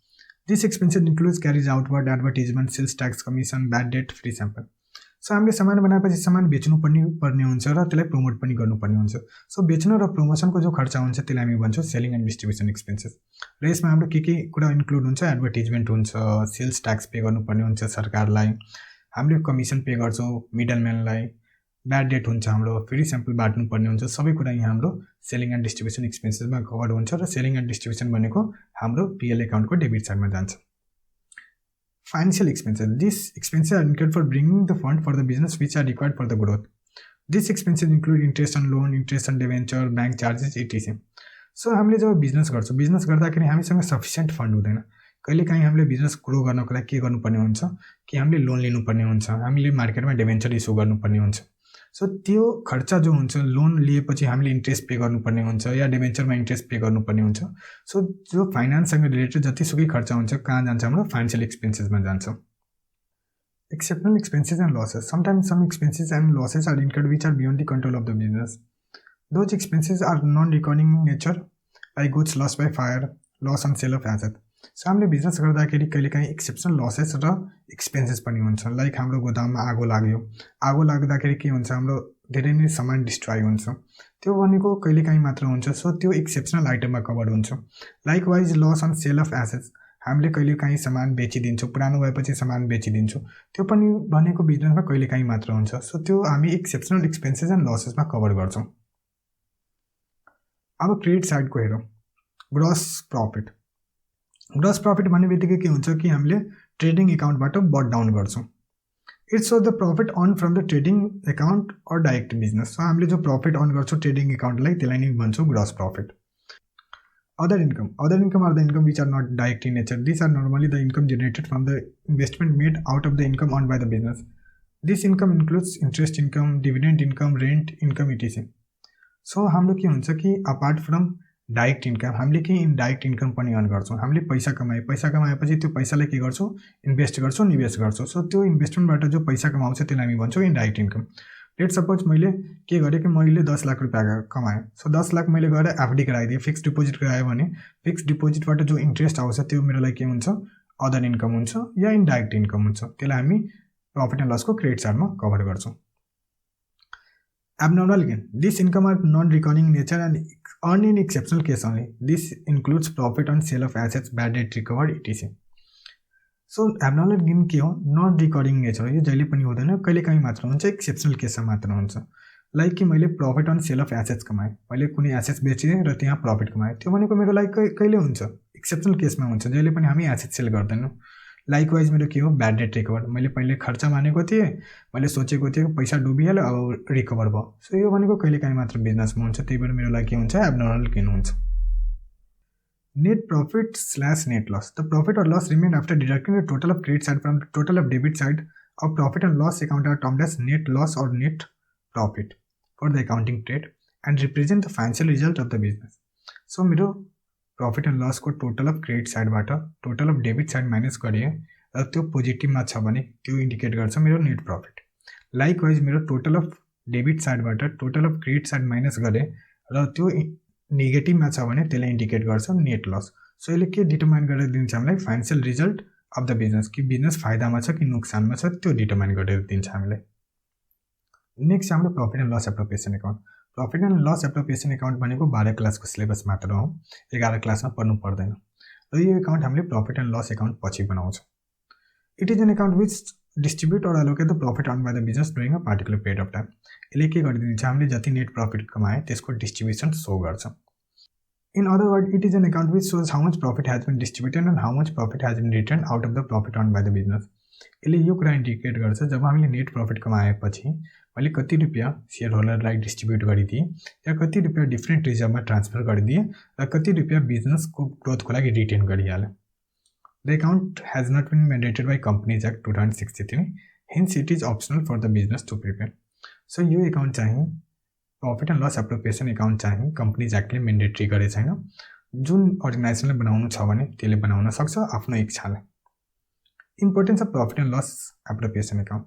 This expenses includes carries outward, advertisement, sales tax, commission, bad debt, free sample. So हामीले सामान बनाएपछि सामान बेच्नु पर्ने हुन्छ र त्यसलाई promote पनि गर्नुपर्ने हुन्छ। सो बेच्नु र प्रमोसनको जो खर्च हुन्छ त्यसलाई हामी भन्छौँ सेलिङ एन्ड डिस्ट्रिब्युसन एक्सपेन्सेस। र यसमा हाम्रो के कुरा इन्क्लुड हुन्छ एडभर्टिजमेन्ट हुन्छ, सेल्स ट्याक्स पे गर्नुपर्ने हुन्छ सरकारलाई, हामीले कमिसन पे गर्छौँ मिडलम्यानलाई, ब्याड डेट हुन्छ हाम्रो, फ्री स्याम्पल बाँड्नुपर्ने हुन्छ, सबै कुरा यहाँ हाम्रो सेलिङ एन्ड डिस्ट्रिब्युसन एक्सपेन्सेसमा कभर हुन्छ र सेलिङ एन्ड डिस्ट्रिब्युसन भनेको हाम्रो पिएल अकाउन्टको डेबिट साइडमा जान्छ। Financial expenses. This expenses are include for bringing the fund for the business which are required for the growth. This expenses include interest on loan, interest on debenture, bank charges, etc. So हामीले जब business गर्छौँ business गर्दाखेरि हामीसँग sufficient fund हुँदैन, कहिलेकाहीँ हामीले business grow गर्नको लागि के गर्नुपर्ने हुन्छ कि हामीले लोन लिनुपर्ने हुन्छ, हामीले मार्केटमा डिभेन्चर इस्यु गर्नुपर्ने हुन्छ। सो त्यो खर्चा जो हुन्छ लोन लिएपछि हामीले इन्ट्रेस्ट पे गर्नुपर्ने हुन्छ या डिभेन्चरमा इन्ट्रेस्ट पे गर्नुपर्ने हुन्छ। सो जो फाइनेन्ससँग रिलेटेड जतिसुकै खर्चा हुन्छ कहाँ जान्छ हाम्रो फाइनेन्सियल एक्सपेन्सेसमा जान्छ। Exceptional expenses and losses. Sometimes some expenses and losses are incurred which are beyond the control of the business. Those expenses are non-recurring in nature, like goods lost by fire, loss on sale of asset. So हामीले business गर्दाखेरि कहिलेकाहीँ exceptional losses र expenses पनि हुन्छ। Like हाम्रो गोदाममा आगो लाग्यो, आगो लाग्दाखेरि के हुन्छ हाम्रो धेरै नै सामान डिस्ट्रोय हुन्छ, त्यो भनेको कहिलेकाहीँ मात्र हुन्छ। सो त्यो एक्सेप्सनल आइटममा कभर हुन्छ। Likewise loss on sale of assets, हामीले कहिलेकाहीँ सामान बेचिदिन्छौँ, पुरानो भएपछि सामान बेचिदिन्छौँ, त्यो पनि भनेको बिजनेसमा कहिलेकाहीँ मात्र हुन्छ। सो त्यो हामी एक्सेप्सनल एक्सपेन्सेस एन्ड लसेसमा कभर गर्छौँ। अब क्रेडिट साइडको हेरौँ, ग्रस प्रफिट। ग्रस प्रफिट भन्ने बित्तिकै के हुन्छ कि हामीले ट्रेडिङ एकाउन्टबाट बट डाउन गर्छौँ। It's the profit earn from the trading account or direct business. So हामीले जो प्रफिट अर्न गर्छौँ ट्रेडिङ एकाउन्टलाई त्यसलाई नै भन्छौँ gross profit. Other income are the income which are not direct in nature. These are normally the income generated from the investment made out of the income earned by the business. This income includes interest income, dividend income, rent income, etc. So हाम्रो के हुन्छ कि apart from direct income हामीले के indirect income पनि earn गर्छौँ। हामीले पैसा कमाएपछि त्यो पैसालाई के गर्छौँ इन्भेस्ट गर्छौँ, निवेश गर्छौँ। सो त्यो इन्भेस्टमेन्टबाट जो पैसा कमाउँछ त्यसलाई हामी भन्छौँ इनडाइरेक्ट इन्कम। लेट सपोज मैले के गरेँ कि मैले 10 लाख रुपियाँ कमाएँ। सो 10 लाख मैले गएर एफडी गराइदिएँ, फिक्स डिपोजिट गराएँ भने फिक्स डिपोजिटबाट जो इन्ट्रेस्ट आउँछ त्यो मेरो लागि के हुन्छ अदर इन्कम हुन्छ या इनडाइरेक्ट इन्कम हुन्छ। त्यसलाई हामी प्रफिट एन्ड लसको क्रेडिट साइडमा कभर गर्छौँ। Abnormal gain. This income are non-recurring nature and earned in exceptional case only. This includes profit on sale of assets, bad debt recovered, etc. So abnormal gain के हो non recurring nature हो, यो जहिले पनि हुँदैन, कहिलेकाहीँ मात्र हुन्छ, एक्सेप्सनल केसमा मात्र हुन्छ। लाइक कि मैले profit on sale of assets कमाएँ, मैले कुनै एसेट्स बेचिदिएँ र त्यहाँ प्रफिट कमाएँ, त्यो भनेको मेरो लागि कहिले हुन्छ एक्सेप्सनल केसमा हुन्छ, जहिले पनि हामी एसेट सेल गर्दैनौँ। लाइकवाइज मेरो के हो ब्याड डेट रिकभर, मैले पहिले खर्च मानेको थिएँ, मैले सोचेको थिएँ पैसा डुबिहाल्यो अब रिकभर भयो। सो यो भनेको कहिलेकाहीँ मात्र बिजनेसमा हुन्छ, त्यही भएर मेरो लागि के हुन्छ एब्नर्मल गेन हुन्छ। Net profit / net loss. The profit or loss remained after deducting the total of credit side from the total of debit side of profit and loss account are termed as net loss or net profit for the accounting trade and represent the financial result of the business. So मेरो profit and loss को total of credit side बाट total of debit side minus गरिए र त्यो पोजिटिभमा छ भने त्यो indicate गर्छ मेरो नेट प्रफिट। लाइकवाइज मेरो total of debit side बाट total of credit side minus गरे र त्यो नेगेटिभमा छ भने त्यसले इन्डिकेट गर्छ नेट लस। सो यसले के डिटरमाइन गरेर दिन्छ हामीलाई financial result of the business, कि बिजनेस फाइदामा छ कि नोक्सानमा छ त्यो डिटरमाइन गरेर दिन्छ हामीलाई। नेक्स्ट हाम्रो profit and loss appropriation account. Profit and loss appropriation account भनेको 12 क्लासको सिलेबस मात्र हो, 11 क्लासमा पढ्नु पर्दैन र यो अकाउन्ट हामीले प्रफिट एन्ड लस अकाउन्ट पछि बनाउँछौँ। It is an account which distribute or allocate the profit earn by the business during a particular period of time. यसले के गरिदिन्छ हामीले जति नेट प्रफिट कमाए त्यसको डिस्ट्रिब्युसन सो गर्छ। In other word it is an account which shows how much profit has been distributed and how much profit has been return out of the profit earn by the business. यसले यो कुरा indicate गर्छ जब हामीले net profit कमाएपछि मैले कति रुपियाँ share होल्डरलाई distribute गरिदिएँ या कति रुपियाँ डिफ्रेन्ट रिजर्भमा ट्रान्सफर गरिदिएँ र कति रुपियाँ बिजनेसको ग्रोथको लागि रिटेन गरिहालेँ। The account has not been mandated by companies act 2063, hence it is optional for the business to prepare. So यो अकाउन्ट चाहिँ profit and loss appropriation account चाहिँ कम्पनीज एक्टले म्यान्डेटरी गरेको छैन, जुन अर्गनाइजेसनले बनाउनु छ भने त्यसले बनाउन सक्छ आफ्नो इच्छाले। Importance of profit and loss appropriation account.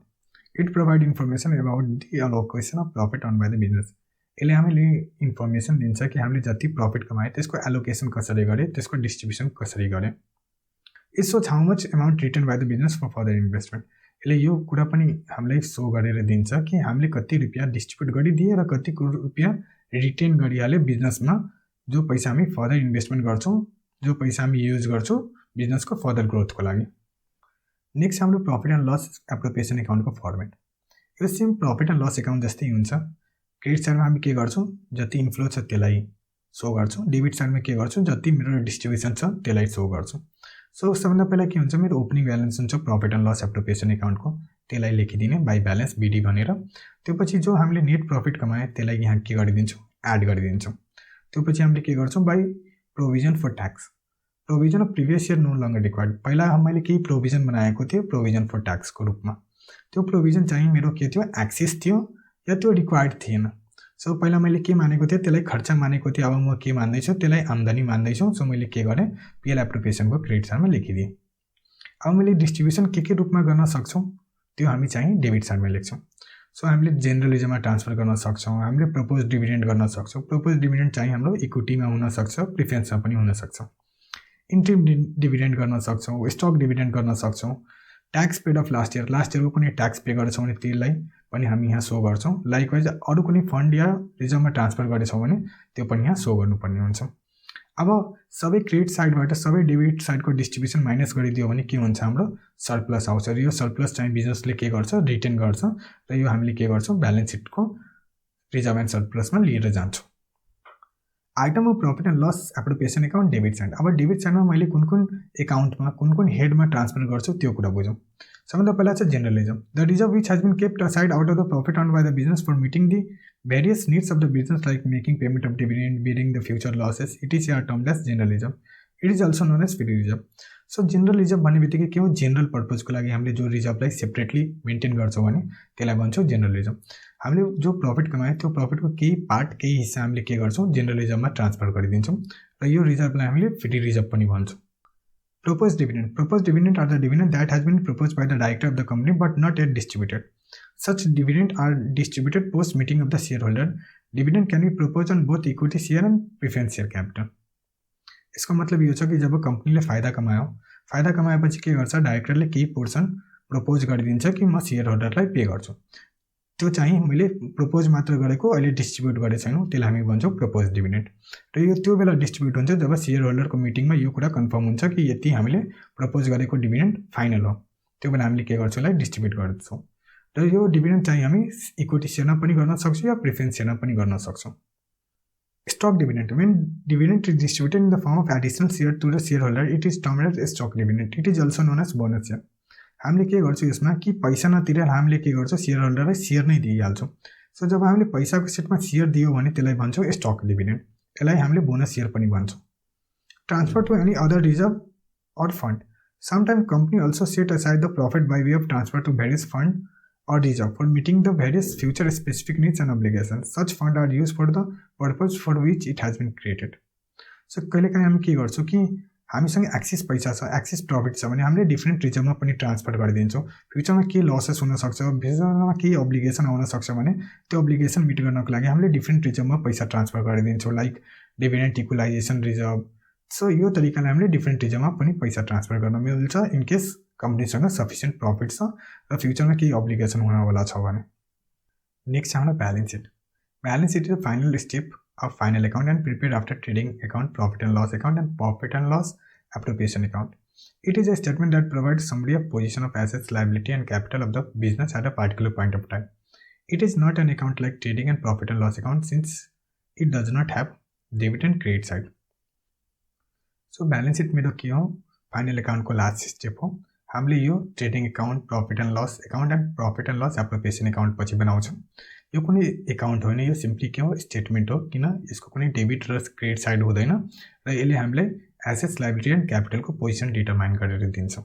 It provide information about the allocation of profit earn by the business. यसले हामीले इन्फर्मेसन दिन्छ कि हामीले जति प्रफिट कमाए त्यसको एलोकेसन कसरी गरे, त्यसको डिस्ट्रिब्युसन कसरी गरे। It shows how much amount return by the business for further investment. यसले यो कुरा पनि हामीलाई सो गरेर दिन्छ कि हामीले कति रुपियाँ डिस्ट्रिब्युट गरिदिए र कति रुपियाँ रिटेन गरिहाले बिजनेसमा, जो पैसा हामी फर्दर इन्भेस्टमेन्ट गर्छौँ, जो पैसा हामी युज गर्छौँ बिजनेसको फर्दर ग्रोथको लागि। नेक्स्ट हाम्रो प्रफिट एन्ड लस एप्रोप्रिएसन अकाउन्टको फर्मेट। यो same profit and loss account जस्तै हुन्छ। क्रेडिट साइडमा हामी के गर्छौँ जति इन्फ्लो छ त्यसलाई सो गर्छौँ, डेबिट साइडमा के गर्छौँ जति मेरो डिस्ट्रिब्युसन छ त्यसलाई सो गर्छौँ। सो सबभन्दा पहिला के हुन्छ मेरो ओपनिङ ब्यालेन्स हुन्छ प्रफिट एन्ड लस एप्रोप्रिएसन अकाउन्टको, त्यसलाई लेखिदिने बाई ब्यालेन्स बिडी भनेर। त्यो पछि जो हामीले नेट प्रफिट कमाए त्यसलाई यहाँ के गरिदिन्छौँ एड गरिदिन्छौँ। त्यो पछि हामीले के गर्छौँ by provision for tax. Provision of previous year no longer required. पहिला मैले केही प्रोभिजन बनाएको थिएँ प्रोभिजन फर ट्याक्सको रूपमा, त्यो प्रोभिजन चाहिँ मेरो के थियो, एक्सेस थियो या त्यो रिक्वायर्ड थिएन। सो पहिला मैले के मानेको थिएँ, त्यसलाई खर्च मानेको थिएँ। अब म के मान्दैछु, त्यसलाई आम्दानी मान्दैछु। सो मैले के गरेँ, पिएल एप्रोप्रिएसनको क्रेडिट साइडमा लेखिदिएँ। अब मैले डिस्ट्रिब्युसन के रूपमा गर्न सक्छौँ, त्यो हामी चाहिँ डेबिट साइडमा लेख्छौँ। सो हामीले जेनरलिजममा ट्रान्सफर गर्न सक्छौँ, हामीले प्रपोज डिभिडेन्ड गर्न सक्छौँ। प्रपोज डिभिडेन्ड चाहिँ हाम्रो इक्विटीमा हुनसक्छ, प्रिफरेन्समा पनि हुनसक्छ। इन्ट्रिम डिभिडेन्ड गर्न सक्छौँ, स्टक डिभिडेन्ड गर्न सक्छौँ। ट्याक्स पेड अफ लास्ट इयरको कुनै ट्याक्स पे गर्छौँ भने त्यसलाई पनि हामी यहाँ सो गर्छौँ। लाइकवाइज अरू कुनै फन्ड या रिजर्भमा ट्रान्सफर गरेछौँ भने त्यो पनि यहाँ सो गर्नुपर्ने हुन्छ। अब सबै क्रेडिट साइडबाट सबै डेबिट साइडको डिस्ट्रिब्युसन माइनस गरिदियो भने के हुन्छ, हाम्रो सरप्लस आउँछ। र यो सरप्लस चाहिँ बिजनेसले के गर्छ, रिटेन गर्छ र यो हामीले के गर्छौँ, ब्यालेन्स सिटको रिजर्भ एन्ड सरप्लसमा लिएर जान्छौँ। Item of profit and loss appropriation account debit side. अब डेबिट साइडमा मैले कुन एकाउन्टमा कुन हेडमा ट्रान्सफर गर्छु त्यो कुरा बुझौँ। सबभन्दा पहिला चाहिँ जेनरलिजम। The reserve which has been kept aside out of the profit earned by the business for meeting the various needs of the business like making payment of dividend, bearing the future losses, etc. are termed as generalism. It is also known as free reserve. So generalism भन्ने बित्तिकै के हो, general पर्पजको लागि हामीले जो रिजर्भलाई separately maintain गर्छौँ भने त्यसलाई भन्छौँ जेनरलिजम। हामीले जो प्रफिट कमायो त्यो प्रफिटको केही पार्ट, केही हिस्सा हामीले के गर्छौँ, जेनरलिजममा ट्रान्सफर गरिदिन्छौँ र यो रिजर्भलाई हामीले फ्री रिजर्भ पनि भन्छौँ। Proposed dividend. Proposed dividend are the dividend that has been proposed by the director of the company but not yet distributed. Such dividend are distributed post meeting of the shareholder. Dividend can be proposed on both equity share and preference share capital. इसको मतलब यो छ कि जब कम्पनीले फाइदा कमाएपछि के गर्छ, डाइरेक्टरले केही पोर्सन प्रपोज गरिदिन्छ कि म शेयर होल्डरलाई पे गर्छु। त्यो चाहिँ मैले प्रपोज मात्र गरेको, अहिले डिस्ट्रिब्युट गरेको छैनौँ, त्यसलाई हामी भन्छौँ प्रपोज डिभिडेन्ड। र यो त्यो बेला डिस्ट्रिब्युट हुन्छ जब शेयर होल्डरको मिटिङमा यो कुरा कन्फर्म हुन्छ कि यति हामीले प्रपोज गरेको डिभिडेन्ड फाइनल हो। त्यो बेला हामीले के गर्छौँ, यसलाई डिस्ट्रिब्युट गर्छौँ। र यो डिभिडेन्ड चाहिँ हामी इक्विटी सेयरमा पनि गर्न सक्छौँ या प्रिफरेन्स सेयरमा पनि गर्न सक्छौँ। Stock dividend. When dividend is distributed in the form of additional share to the share holder it is termed as stock dividend. It is also known as bonus share. हामीले के गर्छौँ यसमा कि पैसा नतिरेर हामीले के गर्छौँ, शेयर होल्डरलाई शेयर नै दिइहाल्छौँ। सो जब हामीले पैसाको सेटमा शेयर दियो भने त्यसलाई भन्छौँ स्टक डिभिडेन्ड। यसलाई हामीले बोनस शेयर पनि भन्छौँ। Transfer to any other reserve or fund. Sometimes company also set aside the profit by way of transfer to various fund or reserve for meeting the various future specific needs and obligations. Such fund are used for the purpose for which it has been created. So कहिलेकाहीँ हामी के गर्छौँ कि हामीसँग access पैसा छ, access profit छ भने हामीले डिफ्रेन्ट रिजर्भमा पनि ट्रान्सफर गरिदिन्छौँ। फ्युचरमा के लसेस हुनसक्छ, फ्युचरमा केही अब्लिगेसन आउन सक्छ भने त्यो अब्लिगेसन मिट गर्नको लागि हामीले डिफ्रेन्ट रिजर्भमा पैसा ट्रान्सफर गरिदिन्छौँ, like dividend equalisation reserve. So यो तरिकाले हामीले डिफ्रेन्ट रिजर्भमा पनि पैसा ट्रान्सफर गर्न मिल्छ इन केस कम्पनीसँग सफिसियन्ट प्रफिट छ र फ्युचरमा केही अब्लिगेसन हुनवाला छ भने। नेक्स्ट हाम्रो balance sheet. Balance seat is the final step of final account and prepared after trading account, profit and loss account and profit and loss appropriation account. It is a statement that provides summary of position of assets, liability and capital of the business at a particular point of time. It is not an account like trading and profit and loss account since it does not have debit and credit side. So balance sheet मेरो के हो, final account को last step हो। हामीले यो trading account, profit and loss account and profit and loss appropriation account पछि बनाउँछौँ। यो कुनै अकाउन्ट होइन, यो सिम्पली के हो, स्टेटमेन्ट हो। किन यसको कुनै डेबिट र क्रेडिट साइड हुँदैन र यसले हामीलाई एसेट्स, लायबिलिटी एन्ड क्यापिटलको पोजिसन डिटरमाइन गरेर दिन्छ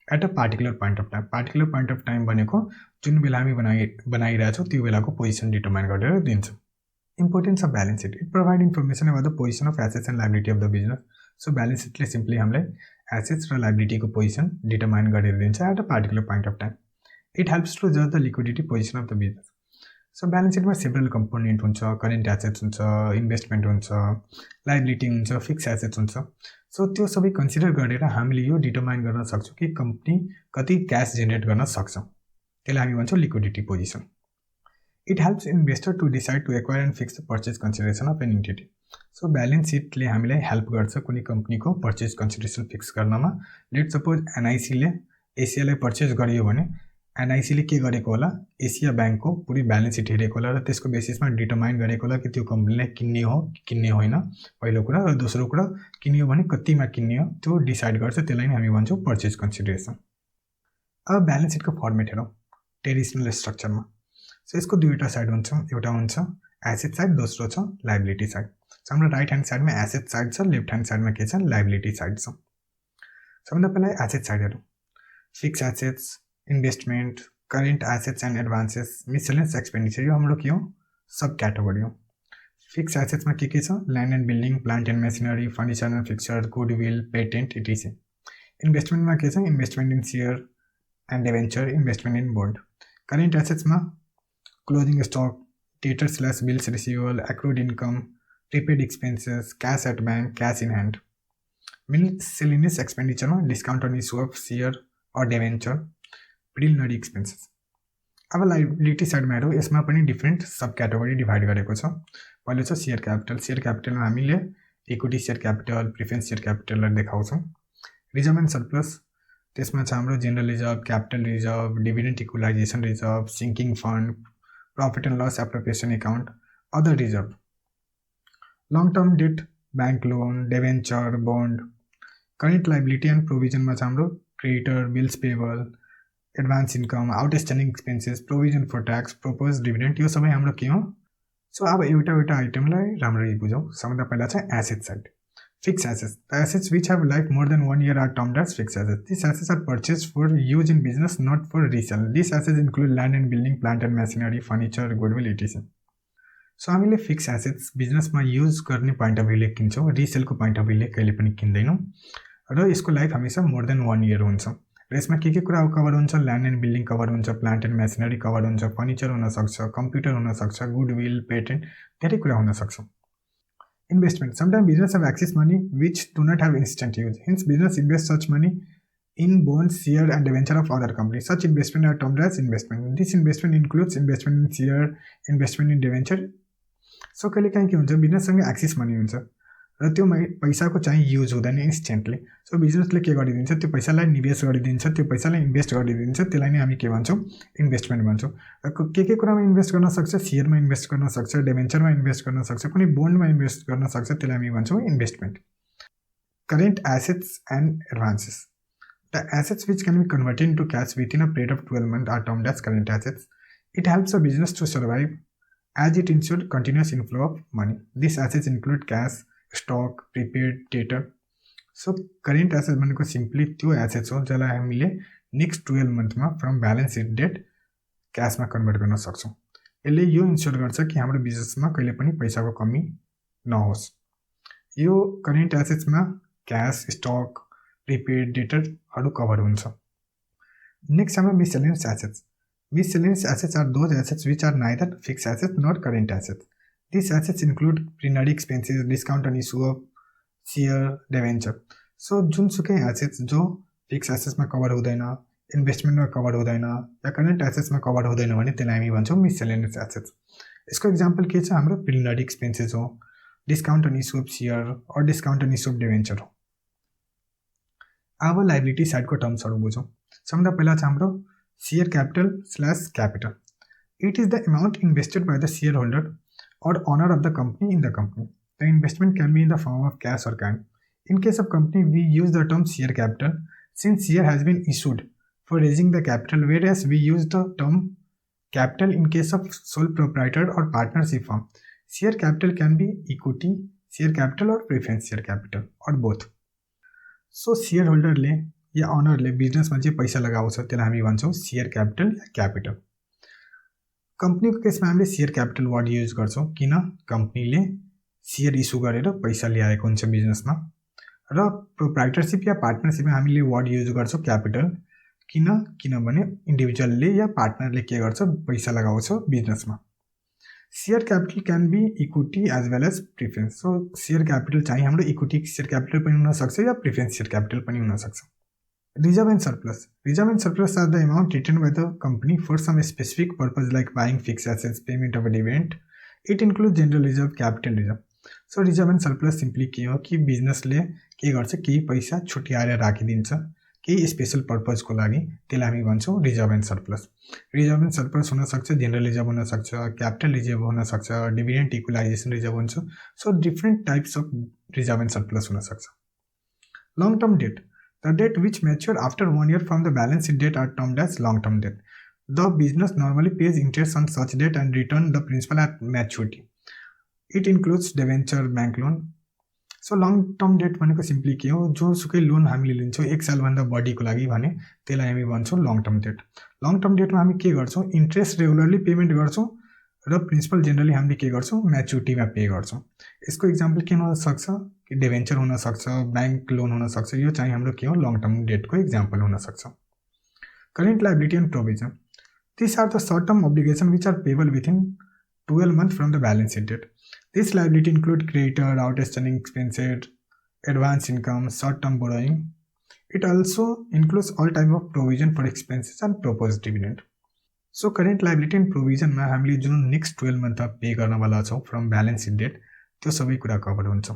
at a particular point of time. Particular point of time भनेको जुन बेला हामी बनाइरहेछौँ त्यो बेलाको पोजिसन डिटरमाइन गरेर दिन्छ। Importance of balance sheet. It provide information about the position of assets and liability of the business. So balance सिटले simply हामीलाई एसेट्स र लायबिलिटीको पोजिसन डिटरमाइन गरेर दिन्छ at a particular point of time. It helps to जज the liquidity position of the business. So balance सिटमा several component हुन्छ, current assets हुन्छ, इन्भेस्टमेन्ट हुन्छ, लायबिलिटी हुन्छ, फिक्स एसेट्स हुन्छ। सो त्यो सबै कन्सिडर गरेर हामीले यो डिटरमाइन गर्न सक्छौँ कि कम्पनी कति क्यास जेनेरेट गर्न सक्छ, त्यसलाई हामी भन्छौँ liquidity position. It helps investor to decide to acquire and fix the purchase consideration of an entity. So balance सिटले हामीलाई हेल्प गर्छ कुनै कम्पनीको पर्चेज कन्सिडरेसन फिक्स गर्नमा। लेट सपोज एनआइसीले एसियालाई पर्चेज गरियो भने एनआइसीले के गरेको होला, एसिया ब्याङ्कको पुरै ब्यालेन्स सिट हेरेको होला र त्यसको बेसिसमा डिटरमाइन गरेको होला कि त्यो कम्पनीलाई किन्ने हो कि किन्ने होइन, पहिलो कुरा। र दोस्रो कुरा, किन्ने हो भने कतिमा किन्ने हो त्यो डिसाइड गर्छ, त्यसलाई नै हामी भन्छौँ पर्चेज कन्सिडरेसन। अब ब्यालेन्स सिटको फर्मेट हेरौँ ट्रेडिसनल स्ट्रक्चरमा। सो यसको दुईवटा साइड हुन्छ, एउटा हुन्छ एसेट साइड, दोस्रो छ लायबिलिटी साइड। सो हाम्रो राइट ह्यान्ड साइडमा एसेट साइड छ, लेफ्ट ह्यान्ड साइडमा के छ लाइबिलिटी साइड छ। सबभन्दा पहिला एसेट साइडहरू fix assets, investment, current assets and advances, miscellaneous expenditure, यो हाम्रो के हो सब क्याटेगोरी हो। फिक्स एसेट्समा के छ land and building, plant and machinery, furniture and fixture, goodwill, patent etc. इन्भेस्टमेन्टमा के छ investment in share and debenture, investment in bond. Current एसेट्समा closing stock, debtor / bills receivable, accrued income, prepaid expenses, cash at bank, cash in hand. Miscellaneous एक्सपेन्डिचरमा discount on issue of share or debenture, preliminary expenses. अब liability साइडमा हेरौँ, यसमा पनि different सब category divide गरेको छ। पहिलो छ सेयर क्यापिटल। सेयर क्यापिटलमा हामीले equity share capital, preference share क्यापिटलहरू देखाउँछौँ। रिजर्भ एन्ड सरप्लस, त्यसमा छ हाम्रो general reserve, capital reserve, dividend equalisation reserve, sinking fund, profit and loss appropriation account, other reserve. Long term debt, bank loan, debenture, bond. Current liability and प्रोभिजनमा छ हाम्रो creditor, bills payable, advance income, outstanding expenses, provision for tax, propose dividend, यो सबै हाम्रो के हो। So अब एउटा आइटमलाई राम्ररी बुझौँ। सबभन्दा पहिला छ asset side. Fix assets, the assets which have life more than 1 year are termed as fix assets. This assets are purchase for use in business, not for resale. This assets include land and building, plant and machinery, furniture, goodwill etc. So हामीले fix assets बिजनेसमा use गर्ने point of भ्यूले किन्छौँ, रिसेलको point of भ्यूले कहिले पनि किन्दैनौँ, र यसको लाइफ हमेसा मोर देन 1 year हुन्छ। र यसमा के कुरा कभर हुन्छ, ल्यान्ड एन्ड बिल्डिङ कभर हुन्छ, प्लान्ट एन्ड मेसिनरी कभर हुन्छ, फर्निचर हुनसक्छ, कम्प्युटर हुनसक्छ, गुडविल, पेटेन्ट, धेरै कुरा हुनसक्छ। Investment, sometime business have excess money which do not have instant use, hence business invest such money in bond, share and debenture of other company. Such investment are termed as investment. This investment includes investment in share, investment in debenture. So कहिले काहीँ के हुन्छ, बिजनेससँग excess money हुन्छ र त्यो पैसाको चाहिँ use हुँदैन इन्स्टेन्टली। सो बिजनेसले के गरिदिन्छ, त्यो पैसालाई निवेश गरिदिन्छ, त्यो पैसालाई इन्भेस्ट गरिदिन्छ, त्यसलाई नै हामी के भन्छौँ इन्भेस्टमेन्ट भन्छौँ। र के कुरामा इन्भेस्ट गर्न सक्छ, सेयरमा इन्भेस्ट गर्न सक्छ, डिभेन्चरमा इन्भेस्ट गर्न सक्छ, कुनै बोन्डमा इन्भेस्ट गर्न सक्छ, त्यसलाई हामी भन्छौँ investment. Current assets and advances, the assets which can be converted into cash within a period of 12 months are termed as current assets. It helps a business to survive as it ensure continuous inflow of money. This assets include cash, stock, prepaid, debtor. So current assets भनेको simply त्यो assets हो जसलाई हामीले next 12 monthमा from balance sheet date क्यासमा convert गर्न सक्छौँ। यसले यो इन्स्योर गर्छ कि हाम्रो बिजनेसमा कहिले पनि पैसाको कमी नहोस्। यो करेन्ट एसेट्समा क्यास, स्टक, प्रिपेड, डेटरहरू कभर हुन्छ। नेक्स्ट हाम्रो miscellaneous assets. Miscellaneous assets are those assets which are neither fixed assets nor current assets. These assets include preliminary expenses, discount on issue of share, debenture. So जुनसुकै assets जो fix एसेट्समा cover हुँदैन, इन्भेस्टमेन्टमा cover हुँदैन या current एसेट्समा cover हुँदैन भने त्यसलाई हामी भन्छौँ miscellaneous assets. यसको इक्जाम्पल के छ, हाम्रो प्रिलिमिनरी एक्सपेन्सेस हो, discount on issue of share or discount on issue of debenture हो। अब लाइबिलिटी साइडको टर्म्सहरू बुझौँ। सबभन्दा पहिला छ हाम्रो share capital/capital. It is the amount invested by the shareholder or owner of the company in the company. The investment can be in the form of cash or kind. In case of company, we use the term share capital since share has been issued for raising the capital, whereas we use the term capital in case of sole proprietor or partnership firm. Share capital can be equity share capital or preference share capital or both. So shareholder ले या अनरले बिजनेसमा चाहिँ पैसा लगाउँछ त्यसलाई हामी भन्छौँ share capital या capital. कम्पनीको केसमा हामीले सेयर क्यापिटल वर्ड युज गर्छौँ किन कम्पनीले सेयर इस्यु गरेर पैसा ल्याएको हुन्छ बिजनेसमा, र प्रोप्राइटरसिप या पार्टनरसिपमा हामीले वर्ड युज गर्छौँ क्यापिटल किनभने इन्डिभिजुअलले या पार्टनरले के गर्छ पैसा लगाउँछ बिजनेसमा। Share capital can be equity as well as preference. So share capital चाहिँ हाम्रो इक्विटी सेयर क्यापिटल पनि हुनसक्छ या प्रिफरेन्स सेयर क्यापिटल पनि हुनसक्छ। Reserve and surplus. Reserve and surplus are the amount retained by the company for some specific purpose like buying fixed assets, payment of a dividend. It includes general reserve, capital reserve. So reserve and surplus simply के हो कि बिजनेसले के गर्छ केही पैसा छुट्याएर राखिदिन्छ केही स्पेशल पर्पजको लागि, त्यसलाई हामी भन्छौँ reserve and surplus. Reserve and surplus हुनसक्छ, जेनरल रिजर्भ हुनसक्छ, क्यापिटल रिजर्भ हुनसक्छ, डिभिडेन्ड इक्वलाइजेसन रिजर्भ हुन्छ। So different types of reserve and surplus हुनसक्छ। Long term debt, the debt which mature after 1 year from the balance sheet date are termed as long-term debt. The business normally pays interest on such debt and return the principal at maturity. It includes debenture, bank loan. So long term date भनेको simply के हो, जोसुकै loan हामीले लिन्छौँ 1 सालभन्दा बढीको लागि भने त्यसलाई हामी भन्छौँ long term debt. Long term डेटमा हामी के गर्छौँ, इन्ट्रेस्ट रेगुलरली पेमेन्ट गर्छौँ र प्रिन्सिपल जेनरली हामीले के गर्छौँ, म्याच्युरिटीमा पे गर्छौँ। यसको इक्जाम्पल के हुनसक्छ कि डिभेन्चर हुनसक्छ, ब्याङ्क लोन हुनसक्छ। यो चाहिँ हाम्रो के हो, लङ टर्म डेटको इक्जाम्पल हुनसक्छ। Current liability and provision, this are the short term obligation which are payable within 12 months from the balance sheet date. This liability include creditor, outstanding expenses, advance income, short-term borrowing. It also includes all type of provision for expenses and proposed dividend. So current liability and provision मा हामीले जुन next 12 month pay गर्नवाला छौँ from balance sheet date, त्यो सबै कुरा cover हुन्छ।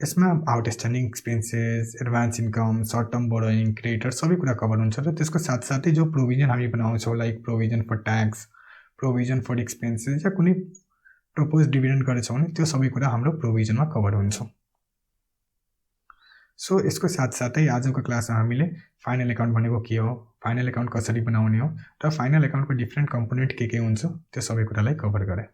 यसमा outstanding expenses, advance income, short term borrowing, creditor सबै कुरा कभर हुन्छ र त्यसको साथसाथै जो प्रोभिजन हामी बनाउँछौँ like provision for tax, provision for expenses या कुनै प्रपोज डिभिडेन्ड गरेछौँ भने त्यो सबै कुरा हाम्रो प्रोभिजनमा कभर हुन्छ। सो यसको साथसाथै आजको क्लासमा हामीले फाइनल एकाउन्ट भनेको के हो, फाइनल एकाउन्ट कसरी बनाउने हो र फाइनल एकाउन्टको डिफ्रेन्ट कम्पोनेन्ट के हुन्छ त्यो सबै कुरालाई कभर गरे।